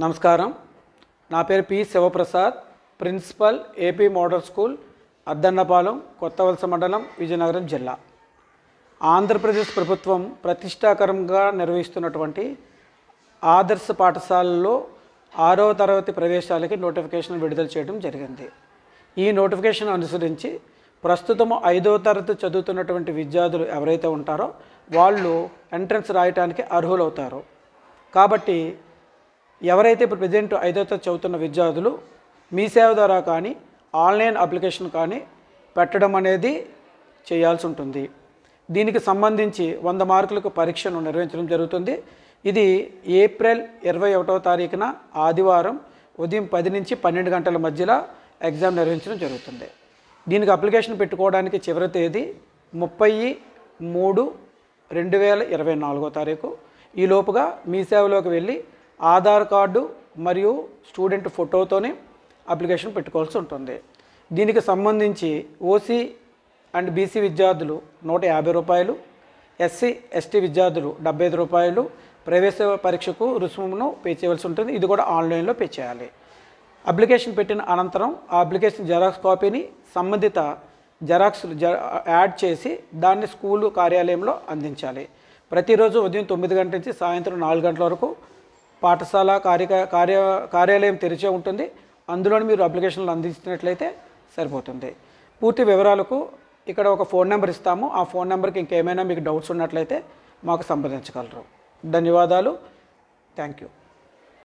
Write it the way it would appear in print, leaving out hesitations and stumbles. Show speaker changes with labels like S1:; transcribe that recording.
S1: నమస్కారం. నా పేరు P Shivaprasad, principal AP model school, Addannapalem, Kothavalasa మండలం, విజయనగరం జిల్లా. ఆంధ్రప్రదేశ్ ప్రభుత్వం ప్రతిష్టాకరంగా నిర్వహిస్తున్నటువంటి ఆదర్శ పాఠశాలలో 6వ తరగతి ప్రవేశాలకి నోటిఫికేషన్ విడుదల చేయడం జరిగింది. ఈ నోటిఫికేషన్ అనుసరించి ప్రస్తుతం 5వ తరగతి చదువుతున్నటువంటి విద్యార్థులు ఎవరైతే ఉంటారో వాళ్ళు ఎంట్రన్స్ రాయడానికి అర్హులవుతారు. కాబట్టి ఎవరైతే ఇప్పుడు ప్రజెంట్ 5వ తరగతి చదువుతున్న విద్యార్థులు మీ సేవ ద్వారా కానీ ఆన్లైన్ అప్లికేషన్ కానీ పెట్టడం అనేది చేయాల్సి ఉంటుంది. దీనికి సంబంధించి 100 మార్కులకు పరీక్షను నిర్వహించడం జరుగుతుంది. ఇది ఏప్రిల్ 21వ తారీఖున ఆదివారం ఉదయం 10 నుంచి 12 గంటల మధ్యలో ఎగ్జామ్ నిర్వహించడం జరుగుతుంది. దీనికి అప్లికేషన్ పెట్టుకోవడానికి చివరి తేదీ 30/3/2024 తారీఖు. ఈ లోపుగా మీ సేవలోకి వెళ్ళి ఆధార్ కార్డు మరియు స్టూడెంట్ ఫోటోతోనే అప్లికేషన్ పెట్టుకోవాల్సి ఉంటుంది. దీనికి సంబంధించి ఓసీ అండ్ బీసీ విద్యార్థులు 150 రూపాయలు, ఎస్సీ ఎస్టీ విద్యార్థులు 75 రూపాయలు ప్రవేశ పరీక్షకు రుసుమును పే చేయవలసి ఉంటుంది. ఇది కూడా ఆన్లైన్లో పే చేయాలి. అప్లికేషన్ పెట్టిన అనంతరం ఆ అప్లికేషన్ జెరాక్స్ కాపీని సంబంధిత జెరాక్స్ యాడ్ చేసి దాన్ని స్కూలు కార్యాలయంలో అందించాలి. ప్రతిరోజు ఉదయం 9 గంటల నుంచి సాయంత్రం 4 గంటల వరకు పాఠశాల కార్యాలయం తెరిచే ఉంటుంది. అందులోని మీరు అప్లికేషన్లు అందించినట్లయితే సరిపోతుంది. పూర్తి వివరాలకు ఇక్కడ ఒక ఫోన్ నెంబర్ ఇస్తాము. ఆ ఫోన్ నెంబర్కి ఇంకేమైనా మీకు డౌట్స్ ఉన్నట్లయితే మాకు సంప్రదించగలరు. ధన్యవాదాలు. Thank you.